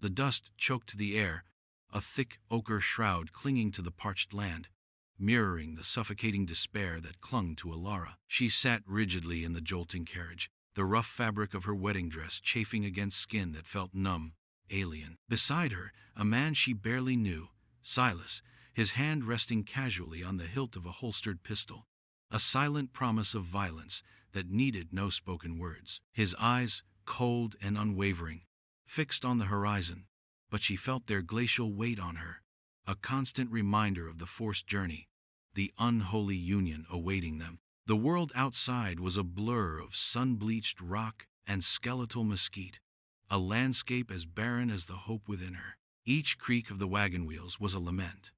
The dust choked the air, a thick ochre shroud clinging to the parched land, mirroring the suffocating despair that clung to Alara. She sat rigidly in the jolting carriage, the rough fabric of her wedding dress chafing against skin that felt numb, alien. Beside her, a man she barely knew, Silas, his hand resting casually on the hilt of a holstered pistol, a silent promise of violence that needed no spoken words. His eyes, cold and unwavering, fixed on the horizon, but she felt their glacial weight on her, a constant reminder of the forced journey, the unholy union awaiting them. The world outside was a blur of sun-bleached rock and skeletal mesquite, a landscape as barren as the hope within her. Each creak of the wagon wheels was a lament,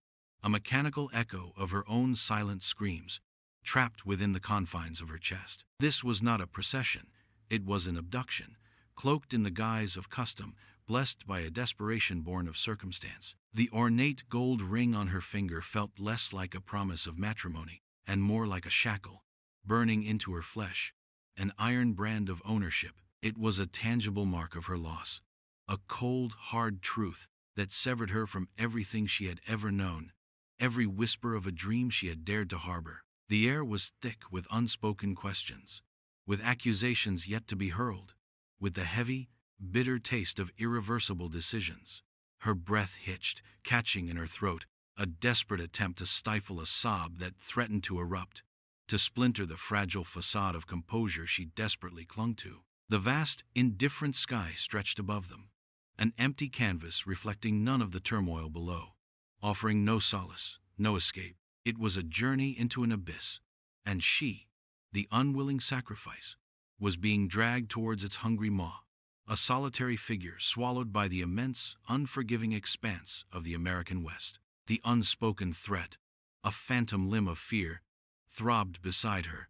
a mechanical echo of her own silent screams, trapped within the confines of her chest. This was not a procession, it was an abduction, cloaked in the guise of custom, blessed by a desperation born of circumstance. The ornate gold ring on her finger felt less like a promise of matrimony, and more like a shackle, burning into her flesh, an iron brand of ownership. It was a tangible mark of her loss, a cold, hard truth that severed her from everything she had ever known, every whisper of a dream she had dared to harbor. The air was thick with unspoken questions, with accusations yet to be hurled, with the heavy, bitter taste of irreversible decisions. Her breath hitched, catching in her throat, a desperate attempt to stifle a sob that threatened to erupt, to splinter the fragile facade of composure she desperately clung to. The vast, indifferent sky stretched above them, an empty canvas reflecting none of the turmoil below, offering no solace, no escape. It was a journey into an abyss, and she, the unwilling sacrifice, was being dragged towards its hungry maw, a solitary figure swallowed by the immense, unforgiving expanse of the American West. The unspoken threat, a phantom limb of fear, throbbed beside her,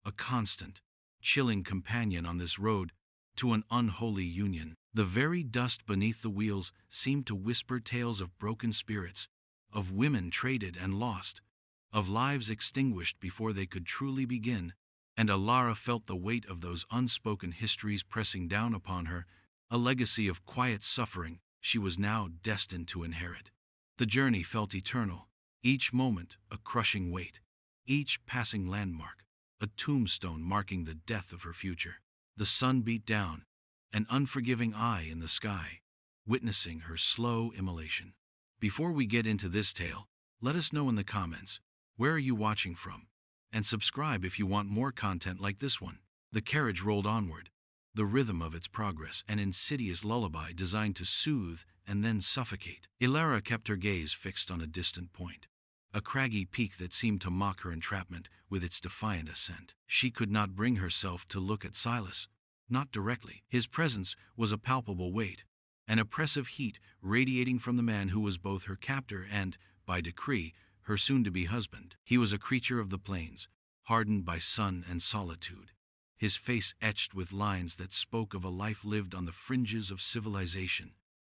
a constant, chilling companion on this road to an unholy union. The very dust beneath the wheels seemed to whisper tales of broken spirits, of women traded and lost, of lives extinguished before they could truly begin, and Alara felt the weight of those unspoken histories pressing down upon her, a legacy of quiet suffering she was now destined to inherit. The journey felt eternal, each moment a crushing weight, each passing landmark a tombstone marking the death of her future. The sun beat down, an unforgiving eye in the sky, witnessing her slow immolation. Before we get into this tale, let us know in the comments, where are you watching from? And subscribe if you want more content like this one. The carriage rolled onward, the rhythm of its progress an insidious lullaby designed to soothe and then suffocate. Alara kept her gaze fixed on a distant point, a craggy peak that seemed to mock her entrapment with its defiant ascent. She could not bring herself to look at Silas, not directly. His presence was a palpable weight, an oppressive heat radiating from the man who was both her captor and, by decree, her soon-to-be husband. He was a creature of the plains, hardened by sun and solitude, his face etched with lines that spoke of a life lived on the fringes of civilization,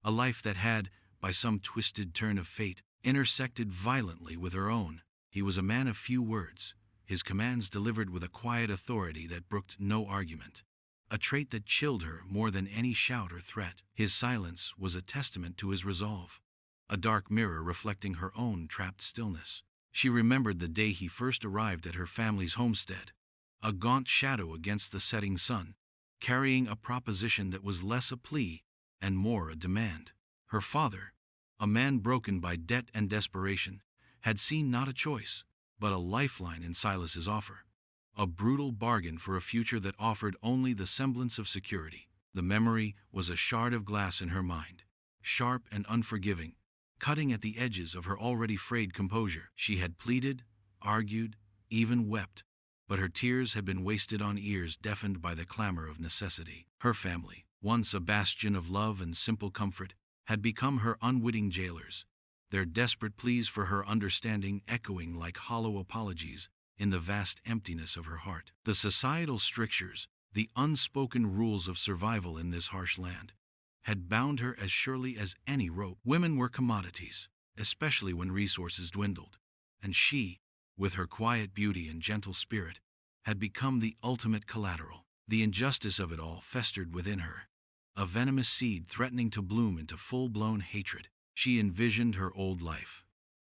a life that had, by some twisted turn of fate, intersected violently with her own. He was a man of few words, his commands delivered with a quiet authority that brooked no argument, a trait that chilled her more than any shout or threat. His silence was a testament to his resolve, a dark mirror reflecting her own trapped stillness. She remembered the day he first arrived at her family's homestead, a gaunt shadow against the setting sun, carrying a proposition that was less a plea and more a demand. Her father, a man broken by debt and desperation, had seen not a choice, but a lifeline in Silas's offer, a brutal bargain for a future that offered only the semblance of security. The memory was a shard of glass in her mind, sharp and unforgiving, cutting at the edges of her already frayed composure. She had pleaded, argued, even wept, but her tears had been wasted on ears deafened by the clamor of necessity. Her family, once a bastion of love and simple comfort, had become her unwitting jailers, their desperate pleas for her understanding echoing like hollow apologies in the vast emptiness of her heart. The societal strictures, the unspoken rules of survival in this harsh land, had bound her as surely as any rope. Women were commodities, especially when resources dwindled, and she, with her quiet beauty and gentle spirit, had become the ultimate collateral. The injustice of it all festered within her, a venomous seed threatening to bloom into full-blown hatred. She envisioned her old life,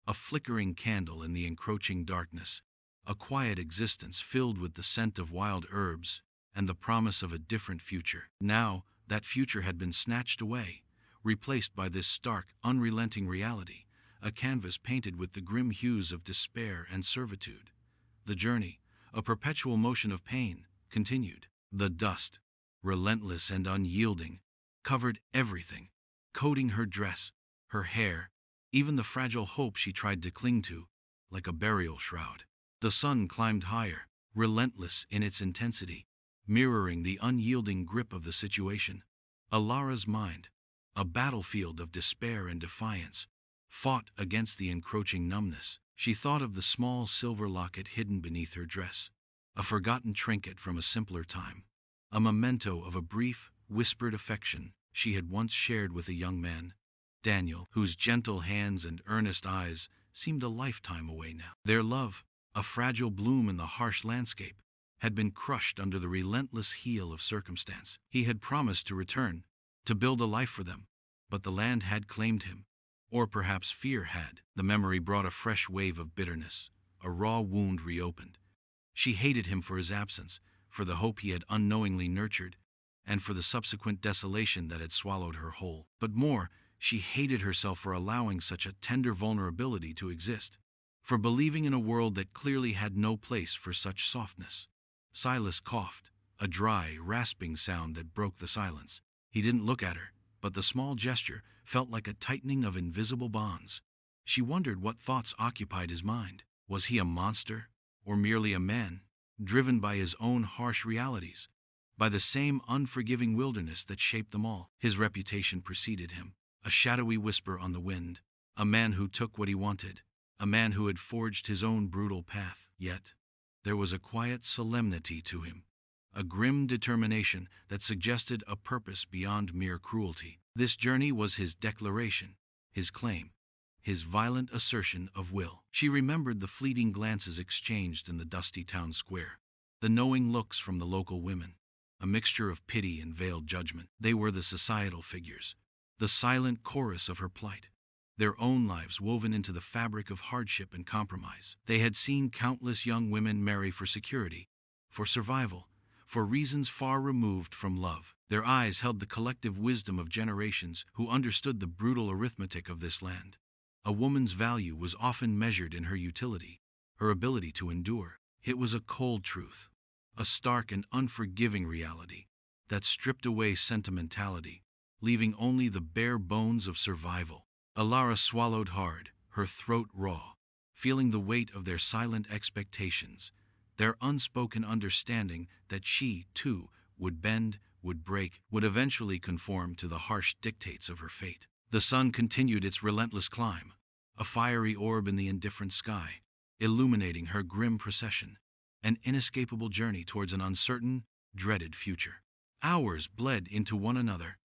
a flickering candle in the encroaching darkness, a quiet existence filled with the scent of wild herbs and the promise of a different future. Now, that future had been snatched away, replaced by this stark, unrelenting reality, a canvas painted with the grim hues of despair and servitude. The journey, a perpetual motion of pain, continued. The dust, relentless and unyielding, covered everything, coating her dress, her hair, even the fragile hope she tried to cling to, like a burial shroud. The sun climbed higher, relentless in its intensity, mirroring the unyielding grip of the situation. Alara's mind, a battlefield of despair and defiance, fought against the encroaching numbness. She thought of the small silver locket hidden beneath her dress, a forgotten trinket from a simpler time, a memento of a brief, whispered affection she had once shared with a young man, Daniel, whose gentle hands and earnest eyes seemed a lifetime away now. Their love, a fragile bloom in the harsh landscape, had been crushed under the relentless heel of circumstance. He had promised to return, to build a life for them, but the land had claimed him. Or perhaps fear had. The memory brought a fresh wave of bitterness, a raw wound reopened. She hated him for his absence, for the hope he had unknowingly nurtured, and for the subsequent desolation that had swallowed her whole. But more, she hated herself for allowing such a tender vulnerability to exist, for believing in a world that clearly had no place for such softness. Silas coughed, a dry, rasping sound that broke the silence. He didn't look at her, but the small gesture felt like a tightening of invisible bonds. She wondered what thoughts occupied his mind. Was he a monster, or merely a man, driven by his own harsh realities, by the same unforgiving wilderness that shaped them all? His reputation preceded him, a shadowy whisper on the wind, a man who took what he wanted, a man who had forged his own brutal path. Yet, there was a quiet solemnity to him, a grim determination that suggested a purpose beyond mere cruelty. This journey was his declaration, his claim, his violent assertion of will. She remembered the fleeting glances exchanged in the dusty town square, the knowing looks from the local women, a mixture of pity and veiled judgment. They were the societal figures, the silent chorus of her plight, their own lives woven into the fabric of hardship and compromise. They had seen countless young women marry for security, for survival, for reasons far removed from love. Their eyes held the collective wisdom of generations who understood the brutal arithmetic of this land. A woman's value was often measured in her utility, her ability to endure. It was a cold truth, a stark and unforgiving reality that stripped away sentimentality, leaving only the bare bones of survival. Alara swallowed hard, her throat raw, feeling the weight of their silent expectations, their unspoken understanding that she, too, would bend, would break, would eventually conform to the harsh dictates of her fate. The sun continued its relentless climb, a fiery orb in the indifferent sky, illuminating her grim procession, an inescapable journey towards an uncertain, dreaded future. Hours bled into one another,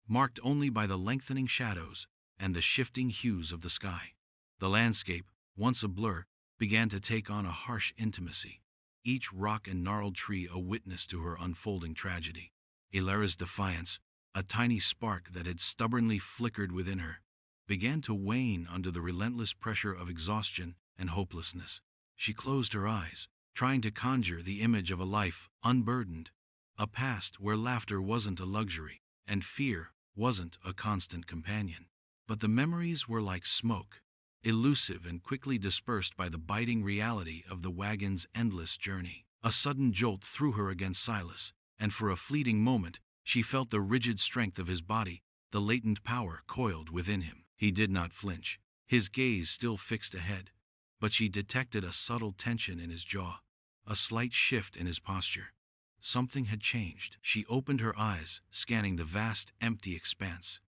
marked only by the lengthening shadows and the shifting hues of the sky. The landscape, once a blur, began to take on a harsh intimacy, each rock and gnarled tree a witness to her unfolding tragedy. Alara's defiance, a tiny spark that had stubbornly flickered within her, began to wane under the relentless pressure of exhaustion and hopelessness. She closed her eyes, trying to conjure the image of a life unburdened, a past where laughter wasn't a luxury and fear wasn't a constant companion. But the memories were like smoke, elusive and quickly dispersed by the biting reality of the wagon's endless journey. A sudden jolt threw her against Silas, and for a fleeting moment, she felt the rigid strength of his body, the latent power coiled within him. He did not flinch, his gaze still fixed ahead, but she detected a subtle tension in his jaw, a slight shift in his posture. Something had changed. She opened her eyes, scanning the vast, empty expanse.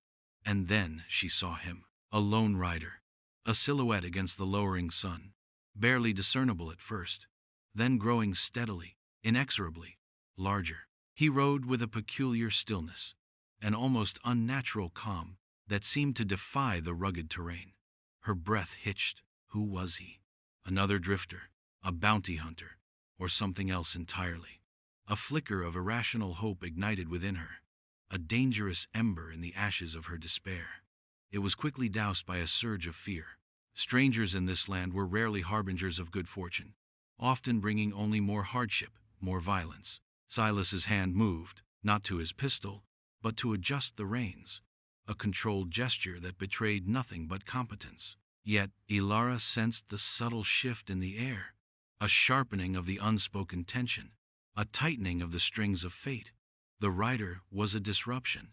And then she saw him, a lone rider, a silhouette against the lowering sun, barely discernible at first, then growing steadily, inexorably, larger. He rode with a peculiar stillness, an almost unnatural calm that seemed to defy the rugged terrain. Her breath hitched. Who was he? Another drifter, a bounty hunter, or something else entirely? A flicker of irrational hope ignited within her. a dangerous ember in the ashes of her despair. It was quickly doused by a surge of fear. Strangers in this land were rarely harbingers of good fortune, often bringing only more hardship, more violence. Silas's hand moved, not to his pistol, but to adjust the reins, a controlled gesture that betrayed nothing but competence. Yet Ilara sensed the subtle shift in the air, a sharpening of the unspoken tension, a tightening of the strings of fate. The rider was a disruption,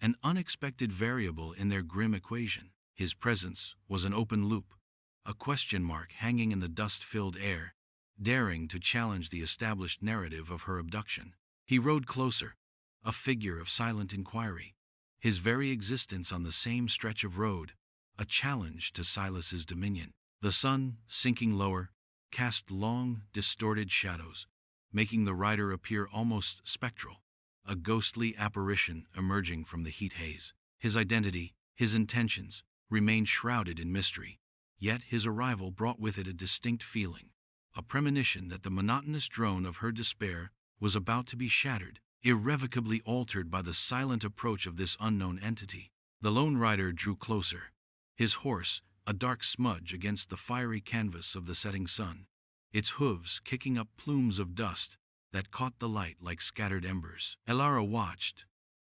an unexpected variable in their grim equation. His presence was an open loop, a question mark hanging in the dust-filled air, daring to challenge the established narrative of her abduction. He rode closer, a figure of silent inquiry, his very existence on the same stretch of road, a challenge to Silas's dominion. The sun, sinking lower, cast long, distorted shadows, making the rider appear almost spectral, a ghostly apparition emerging from the heat haze. His identity, his intentions, remained shrouded in mystery, yet his arrival brought with it a distinct feeling, a premonition that the monotonous drone of her despair was about to be shattered, irrevocably altered by the silent approach of this unknown entity. The lone rider drew closer, his horse a dark smudge against the fiery canvas of the setting sun, its hooves kicking up plumes of dust that caught the light like scattered embers. Ilara watched,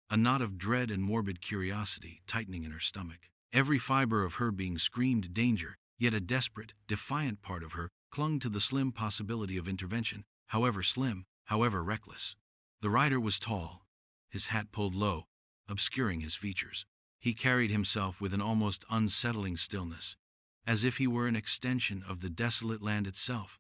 a knot of dread and morbid curiosity tightening in her stomach. Every fiber of her being screamed danger, yet a desperate, defiant part of her clung to the slim possibility of intervention, however slim, however reckless. The rider was tall, his hat pulled low, obscuring his features. He carried himself with an almost unsettling stillness, as if he were an extension of the desolate land itself,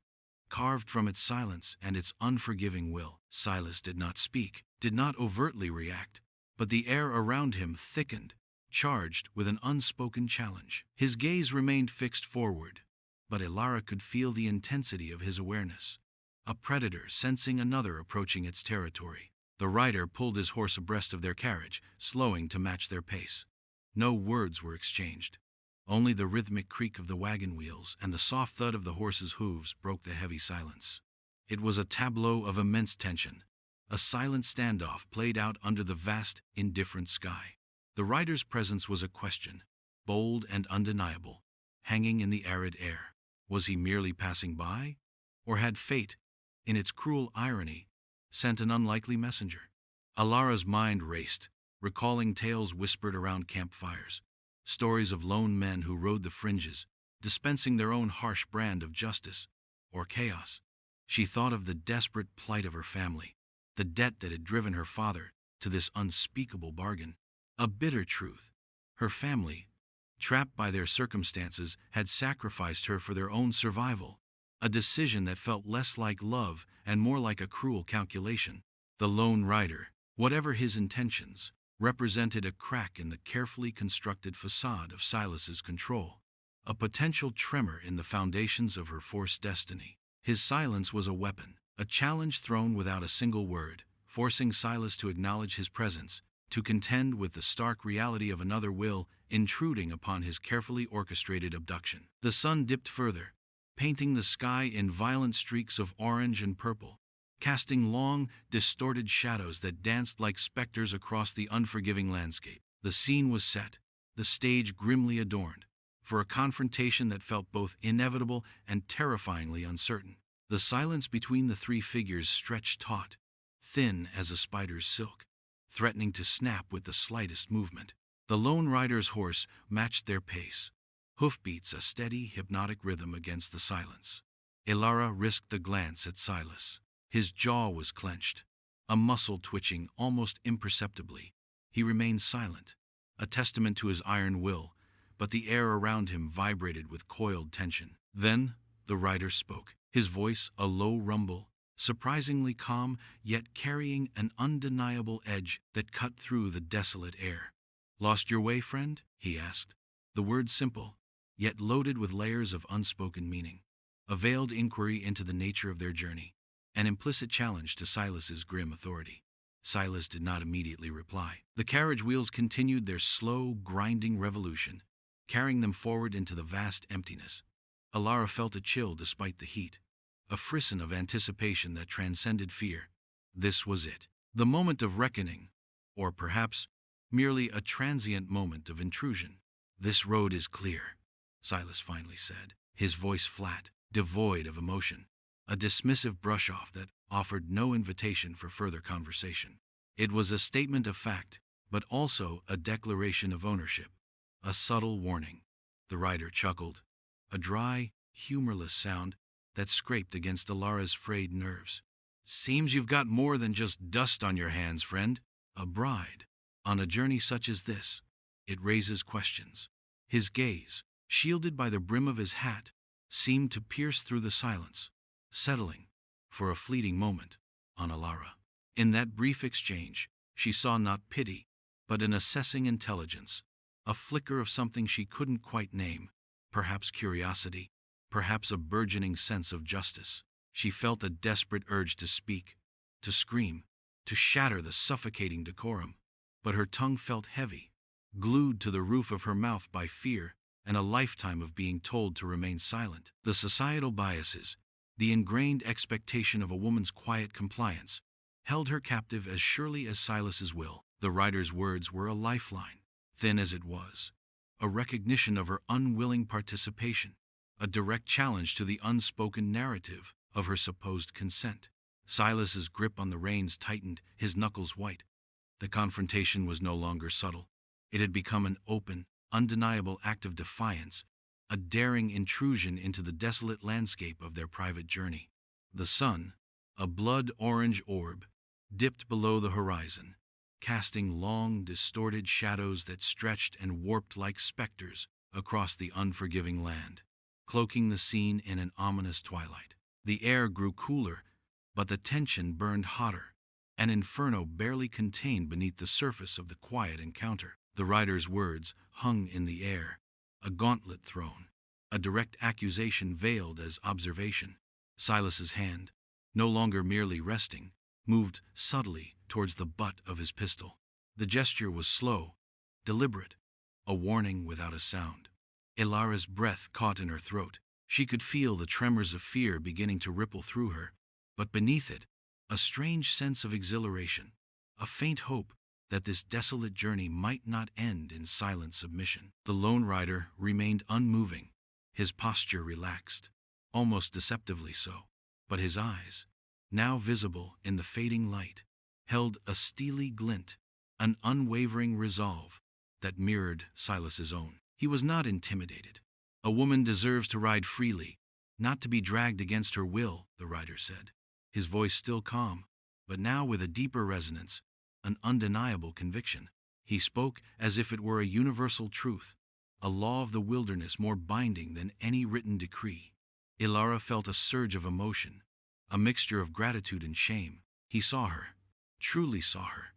carved from its silence and its unforgiving will. Silas did not speak, did not overtly react, but the air around him thickened, charged with an unspoken challenge. His gaze remained fixed forward, but Ilara could feel the intensity of his awareness, a predator sensing another approaching its territory. The rider pulled his horse abreast of their carriage, slowing to match their pace. No words were exchanged. Only the rhythmic creak of the wagon wheels and the soft thud of the horse's hooves broke the heavy silence. It was a tableau of immense tension, a silent standoff played out under the vast, indifferent sky. The rider's presence was a question, bold and undeniable, hanging in the arid air. Was he merely passing by? Or had fate, in its cruel irony, sent an unlikely messenger? Alara's mind raced, recalling tales whispered around campfires, stories of lone men who rode the fringes, dispensing their own harsh brand of justice or chaos. She thought of the desperate plight of her family, the debt that had driven her father to this unspeakable bargain. A bitter truth. Her family, trapped by their circumstances, had sacrificed her for their own survival, a decision that felt less like love and more like a cruel calculation. The lone rider, whatever his intentions, represented a crack in the carefully constructed facade of Silas's control, a potential tremor in the foundations of her forced destiny. His silence was a weapon, a challenge thrown without a single word, forcing Silas to acknowledge his presence, to contend with the stark reality of another will intruding upon his carefully orchestrated abduction. The sun dipped further, painting the sky in violent streaks of orange and purple, casting long, distorted shadows that danced like specters across the unforgiving landscape. The scene was set, the stage grimly adorned, for a confrontation that felt both inevitable and terrifyingly uncertain. The silence between the three figures stretched taut, thin as a spider's silk, threatening to snap with the slightest movement. The lone rider's horse matched their pace, hoofbeats a steady, hypnotic rhythm against the silence. Ilara risked a glance at Silas. His jaw was clenched, a muscle twitching almost imperceptibly. He remained silent, a testament to his iron will, but the air around him vibrated with coiled tension. Then the rider spoke, his voice a low rumble, surprisingly calm, yet carrying an undeniable edge that cut through the desolate air. "Lost your way, friend?" he asked. The words simple, yet loaded with layers of unspoken meaning, a veiled inquiry into the nature of their journey, an implicit challenge to Silas's grim authority. Silas did not immediately reply. The carriage wheels continued their slow, grinding revolution, carrying them forward into the vast emptiness. Ilara felt a chill despite the heat, a frisson of anticipation that transcended fear. This was it. The moment of reckoning, or perhaps merely a transient moment of intrusion. "This road is clear," Silas finally said, his voice flat, devoid of emotion, a dismissive brush-off that offered no invitation for further conversation. It was a statement of fact, but also a declaration of ownership, a subtle warning. The rider chuckled, a dry, humorless sound that scraped against Alara's frayed nerves. "Seems you've got more than just dust on your hands, friend. A bride. On a journey such as this, it raises questions." His gaze, shielded by the brim of his hat, seemed to pierce through the silence, settling, for a fleeting moment, on Alara. In that brief exchange, she saw not pity, but an assessing intelligence, a flicker of something she couldn't quite name, perhaps curiosity, perhaps a burgeoning sense of justice. She felt a desperate urge to speak, to scream, to shatter the suffocating decorum. But her tongue felt heavy, glued to the roof of her mouth by fear and a lifetime of being told to remain silent. The societal biases, the ingrained expectation of a woman's quiet compliance, held her captive as surely as Silas's will. The rider's words were a lifeline, thin as it was, a recognition of her unwilling participation, a direct challenge to the unspoken narrative of her supposed consent. Silas's grip on the reins tightened, his knuckles white. The confrontation was no longer subtle. It had become an open, undeniable act of defiance, a daring intrusion into the desolate landscape of their private journey. The sun, a blood-orange orb, dipped below the horizon, casting long, distorted shadows that stretched and warped like specters across the unforgiving land, cloaking the scene in an ominous twilight. The air grew cooler, but the tension burned hotter, an inferno barely contained beneath the surface of the quiet encounter. The rider's words hung in the air, a gauntlet thrown, a direct accusation veiled as observation. Silas's hand, no longer merely resting, moved subtly towards the butt of his pistol. The gesture was slow, deliberate, a warning without a sound. Alara's breath caught in her throat. She could feel the tremors of fear beginning to ripple through her, but beneath it, a strange sense of exhilaration, a faint hope that this desolate journey might not end in silent submission. The lone rider remained unmoving, his posture relaxed, almost deceptively so, but his eyes, now visible in the fading light, held a steely glint, an unwavering resolve that mirrored Silas's own. He was not intimidated. "A woman deserves to ride freely, not to be dragged against her will," the rider said, his voice still calm, but now with a deeper resonance, an undeniable conviction. He spoke as if it were a universal truth, a law of the wilderness more binding than any written decree. Alara felt a surge of emotion, a mixture of gratitude and shame. He saw her, truly saw her,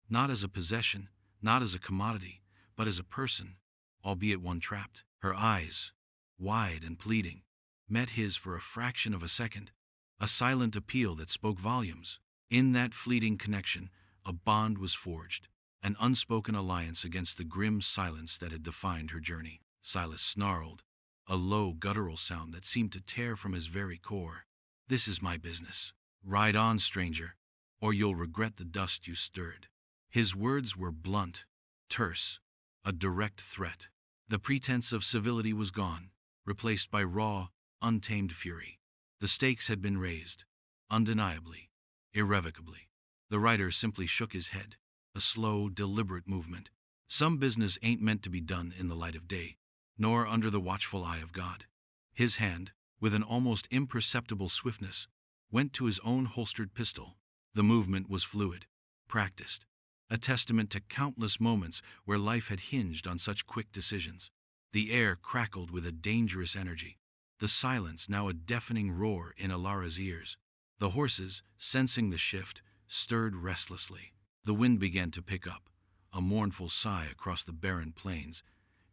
not as a possession, not as a commodity, but as a person, albeit one trapped. Her eyes, wide and pleading, met his for a fraction of a second, a silent appeal that spoke volumes. In that fleeting connection, a bond was forged, an unspoken alliance against the grim silence that had defined her journey. Silas snarled, a low, guttural sound that seemed to tear from his very core. "This is my business. Ride on, stranger, or you'll regret the dust you stirred." His words were blunt, terse, a direct threat. The pretense of civility was gone, replaced by raw, untamed fury. The stakes had been raised, undeniably, irrevocably. The rider simply shook his head, a slow, deliberate movement. Some business ain't meant to be done in the light of day, nor under the watchful eye of God. His hand, with an almost imperceptible swiftness, went to his own holstered pistol. The movement was fluid, practiced, a testament to countless moments where life had hinged on such quick decisions. The air crackled with a dangerous energy, the silence now a deafening roar in Alara's ears. The horses, sensing the shift, stirred restlessly. The wind began to pick up, a mournful sigh across the barren plains,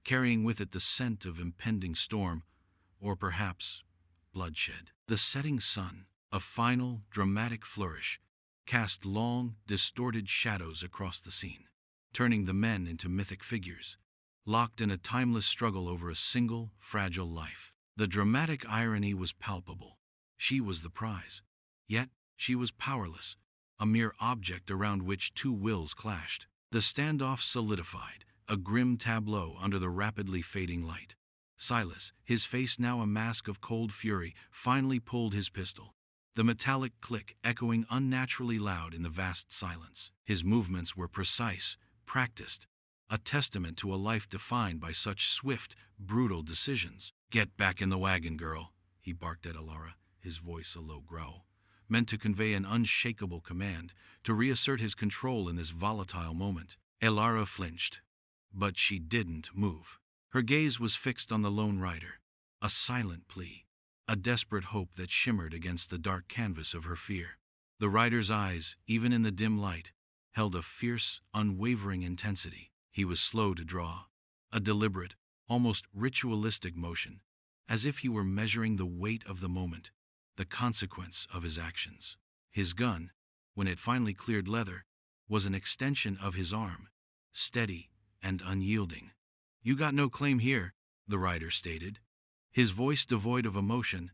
carrying with it the scent of impending storm, or perhaps bloodshed. The setting sun, a final, dramatic flourish, cast long, distorted shadows across the scene, turning the men into mythic figures, locked in a timeless struggle over a single, fragile life. The dramatic irony was palpable. She was the prize, yet she was powerless, a mere object around which two wills clashed. The standoff solidified, a grim tableau under the rapidly fading light. Silas, his face now a mask of cold fury, finally pulled his pistol, the metallic click echoing unnaturally loud in the vast silence. His movements were precise, practiced, a testament to a life defined by such swift, brutal decisions. "Get back in the wagon, girl," he barked at Alara, his voice a low growl, meant to convey an unshakable command, to reassert his control in this volatile moment. Alara flinched, but she didn't move. Her gaze was fixed on the lone rider, a silent plea, a desperate hope that shimmered against the dark canvas of her fear. The rider's eyes, even in the dim light, held a fierce, unwavering intensity. He was slow to draw, a deliberate, almost ritualistic motion, as if he were measuring the weight of the moment, the consequence of his actions. His gun, when it finally cleared leather, was an extension of his arm, steady and unyielding. "You got no claim here," the rider stated, his voice devoid of emotion,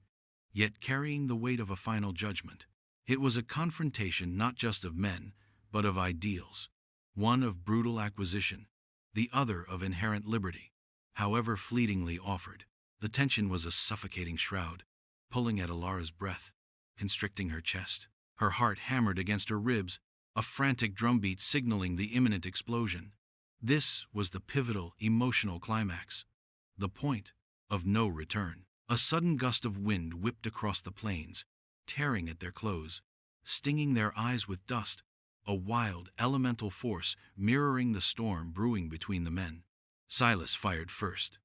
yet carrying the weight of a final judgment. It was a confrontation not just of men, but of ideals, one of brutal acquisition, the other of inherent liberty, however fleetingly offered. The tension was a suffocating shroud, pulling at Alara's breath, constricting her chest. Her heart hammered against her ribs, a frantic drumbeat signaling the imminent explosion. This was the pivotal, emotional climax, the point of no return. A sudden gust of wind whipped across the plains, tearing at their clothes, stinging their eyes with dust, a wild, elemental force mirroring the storm brewing between the men. Silas fired first.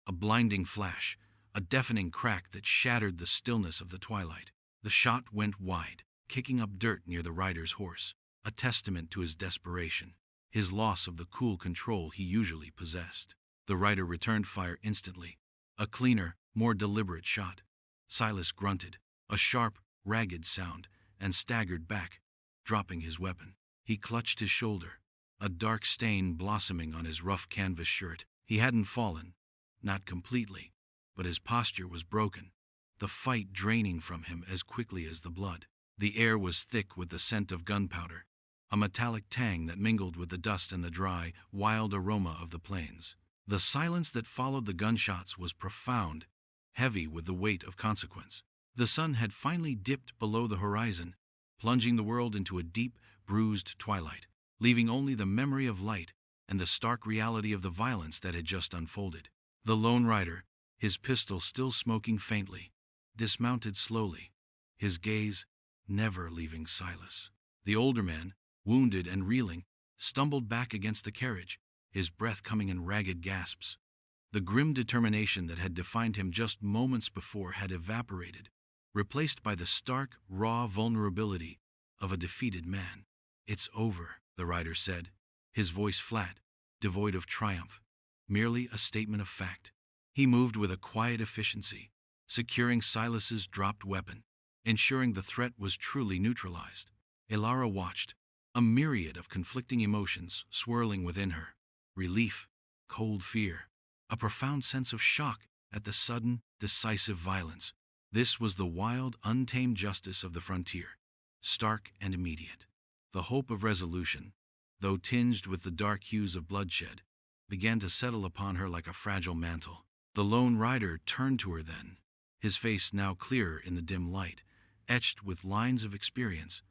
A blinding flash, a deafening crack that shattered the stillness of the twilight. The shot went wide, kicking up dirt near the rider's horse, a testament to his desperation, his loss of the cool control he usually possessed. The rider returned fire instantly, a cleaner, more deliberate shot. Silas grunted, a sharp, ragged sound, and staggered back, dropping his weapon. He clutched his shoulder, a dark stain blossoming on his rough canvas shirt. He hadn't fallen, not completely, but his posture was broken, the fight draining from him as quickly as the blood. The air was thick with the scent of gunpowder, a metallic tang that mingled with the dust and the dry, wild aroma of the plains. The silence that followed the gunshots was profound, heavy with the weight of consequence. The sun had finally dipped below the horizon, plunging the world into a deep, bruised twilight, leaving only the memory of light and the stark reality of the violence that had just unfolded. The lone rider, his pistol still smoking faintly, dismounted slowly, his gaze never leaving Silas. The older man, wounded and reeling, stumbled back against the carriage, his breath coming in ragged gasps. The grim determination that had defined him just moments before had evaporated, replaced by the stark, raw vulnerability of a defeated man. "It's over," the rider said, his voice flat, devoid of triumph, merely a statement of fact. He moved with a quiet efficiency, securing Silas's dropped weapon, ensuring the threat was truly neutralized. Alara watched, a myriad of conflicting emotions swirling within her: relief, cold fear, a profound sense of shock at the sudden, decisive violence. This was the wild, untamed justice of the frontier, stark and immediate. The hope of resolution, though tinged with the dark hues of bloodshed, began to settle upon her like a fragile mantle. The lone rider turned to her then, his face now clearer in the dim light, etched with lines of experience,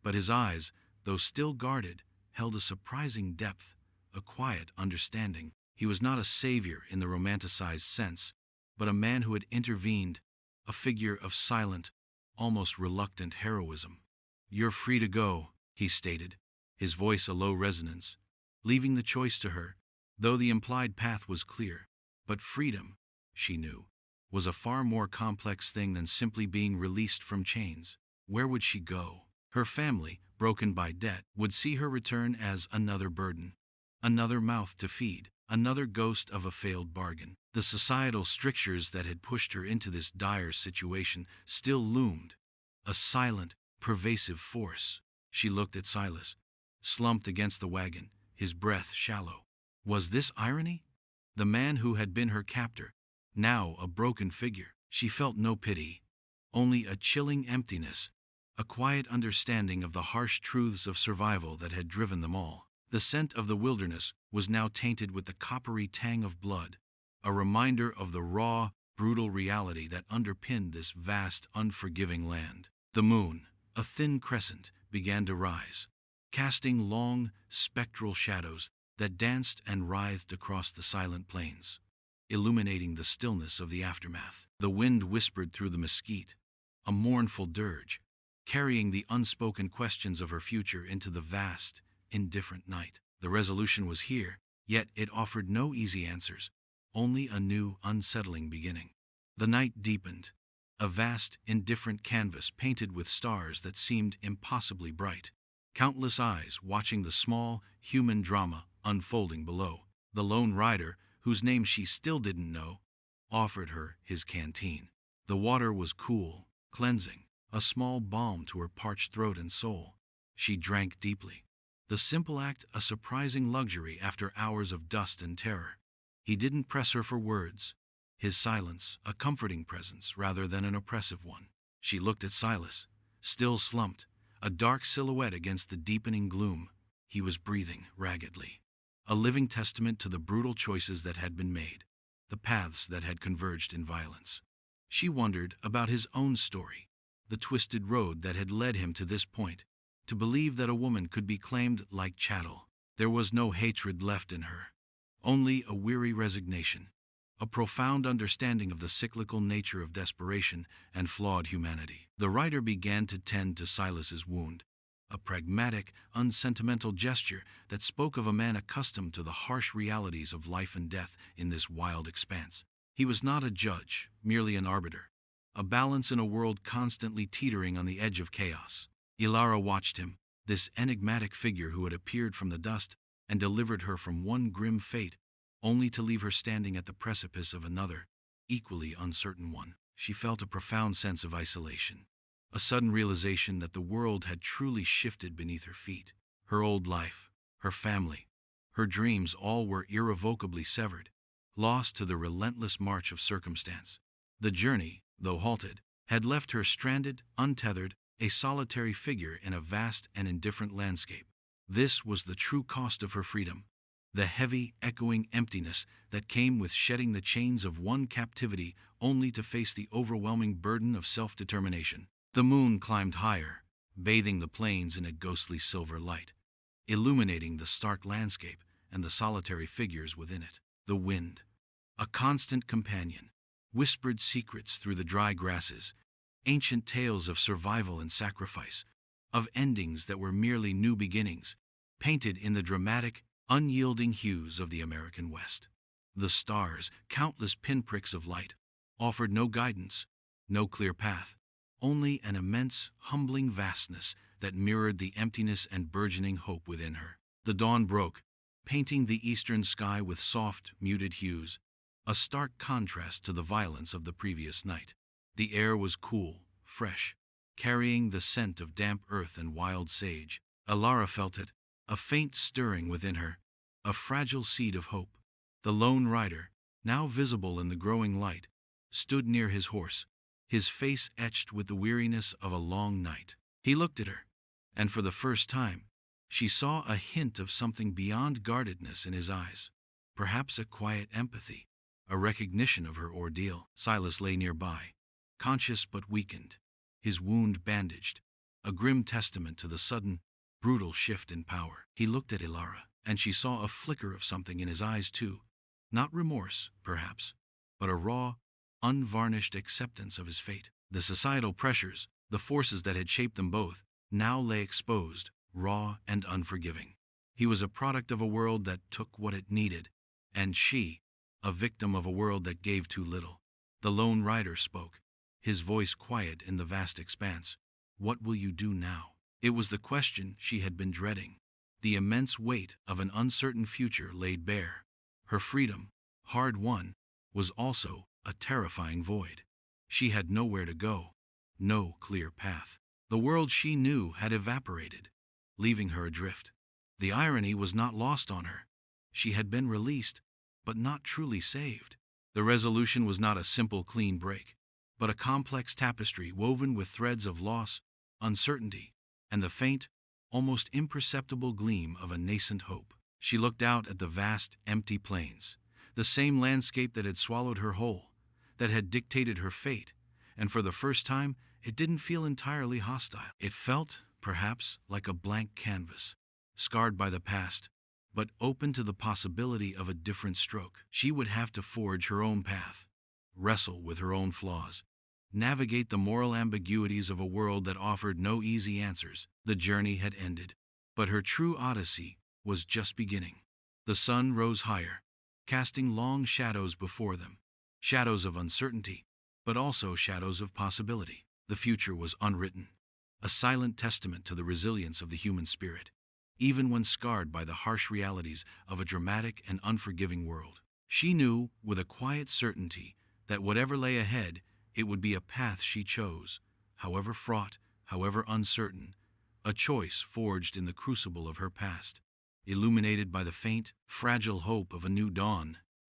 but his eyes, though still guarded, held a surprising depth, a quiet understanding. He was not a savior in the romanticized sense, but a man who had intervened, a figure of silent, almost reluctant heroism. "You're free to go," he stated, his voice a low resonance, leaving the choice to her, though the implied path was clear. But freedom, she knew, was a far more complex thing than simply being released from chains. Where would she go? Her family, broken by debt, would see her return as another burden, another mouth to feed, another ghost of a failed bargain. The societal strictures that had pushed her into this dire situation still loomed, a silent, pervasive force. She looked at Silas, slumped against the wagon, his breath shallow. Was this irony? The man who had been her captor, now a broken figure. She felt no pity, only a chilling emptiness, a quiet understanding of the harsh truths of survival that had driven them all. The scent of the wilderness was now tainted with the coppery tang of blood, a reminder of the raw, brutal reality that underpinned this vast, unforgiving land. The moon, a thin crescent, began to rise, casting long, spectral shadows that danced and writhed across the silent plains, illuminating the stillness of the aftermath. The wind whispered through the mesquite, a mournful dirge, carrying the unspoken questions of her future into the vast, indifferent night. The resolution was here, yet it offered no easy answers, only a new, unsettling beginning. The night deepened, a vast, indifferent canvas painted with stars that seemed impossibly bright. Countless eyes watching the small, human drama unfolding below. The lone rider, whose name she still didn't know, offered her his canteen. The water was cool, cleansing, a small balm to her parched throat and soul. She drank deeply, the simple act a surprising luxury after hours of dust and terror. He didn't press her for words, his silence a comforting presence rather than an oppressive one. She looked at Silas, still slumped, a dark silhouette against the deepening gloom. He was breathing raggedly, a living testament to the brutal choices that had been made, the paths that had converged in violence. She wondered about his own story, the twisted road that had led him to this point, to believe that a woman could be claimed like chattel. There was no hatred left in her, only a weary resignation, a profound understanding of the cyclical nature of desperation and flawed humanity. The writer began to tend to Silas's wound, a pragmatic, unsentimental gesture that spoke of a man accustomed to the harsh realities of life and death in this wild expanse. He was not a judge, merely an arbiter, a balance in a world constantly teetering on the edge of chaos. Ilara watched him, this enigmatic figure who had appeared from the dust and delivered her from one grim fate, only to leave her standing at the precipice of another, equally uncertain one. She felt a profound sense of isolation, a sudden realization that the world had truly shifted beneath her feet. Her old life, her family, her dreams all were irrevocably severed, lost to the relentless march of circumstance. The journey, though halted, had left her stranded, untethered, a solitary figure in a vast and indifferent landscape. This was the true cost of her freedom, the heavy, echoing emptiness that came with shedding the chains of one captivity only to face the overwhelming burden of self-determination. The moon climbed higher, bathing the plains in a ghostly silver light, illuminating the stark landscape and the solitary figures within it. The wind, a constant companion, whispered secrets through the dry grasses, ancient tales of survival and sacrifice, of endings that were merely new beginnings, painted in the dramatic, unyielding hues of the American West. The stars, countless pinpricks of light, offered no guidance, no clear path, only an immense, humbling vastness that mirrored the emptiness and burgeoning hope within her. The dawn broke, painting the eastern sky with soft, muted hues, a stark contrast to the violence of the previous night. The air was cool, fresh, carrying the scent of damp earth and wild sage. Ilara felt it, a faint stirring within her, a fragile seed of hope. The lone rider, now visible in the growing light, stood near his horse, his face etched with the weariness of a long night. He looked at her, and for the first time, she saw a hint of something beyond guardedness in his eyes, perhaps a quiet empathy, a recognition of her ordeal. Silas lay nearby, conscious but weakened, his wound bandaged, a grim testament to the sudden, brutal shift in power. He looked at Ilara, and she saw a flicker of something in his eyes too, not remorse, perhaps, but a raw, unvarnished acceptance of his fate. The societal pressures, the forces that had shaped them both, now lay exposed, raw and unforgiving. He was a product of a world that took what it needed, and she, a victim of a world that gave too little. The lone rider spoke, his voice quiet in the vast expanse. What will you do now? It was the question she had been dreading. The immense weight of an uncertain future laid bare. Her freedom, hard won, was also a terrifying void. She had nowhere to go, no clear path. The world she knew had evaporated, leaving her adrift. The irony was not lost on her. She had been released, but not truly saved. The resolution was not a simple clean break, but a complex tapestry woven with threads of loss, uncertainty, and the faint, almost imperceptible gleam of a nascent hope. She looked out at the vast, empty plains, the same landscape that had swallowed her whole, that had dictated her fate, and for the first time, it didn't feel entirely hostile. It felt, perhaps, like a blank canvas, scarred by the past, but open to the possibility of a different stroke. She would have to forge her own path, wrestle with her own flaws, navigate the moral ambiguities of a world that offered no easy answers. The journey had ended, but her true odyssey was just beginning. The sun rose higher, casting long shadows before them, shadows of uncertainty, but also shadows of possibility. The future was unwritten, a silent testament to the resilience of the human spirit, even when scarred by the harsh realities of a dramatic and unforgiving world. She knew, with a quiet certainty, that whatever lay ahead, it would be a path she chose, however fraught, however uncertain, a choice forged in the crucible of her past, illuminated by the faint, fragile hope of a new dawn.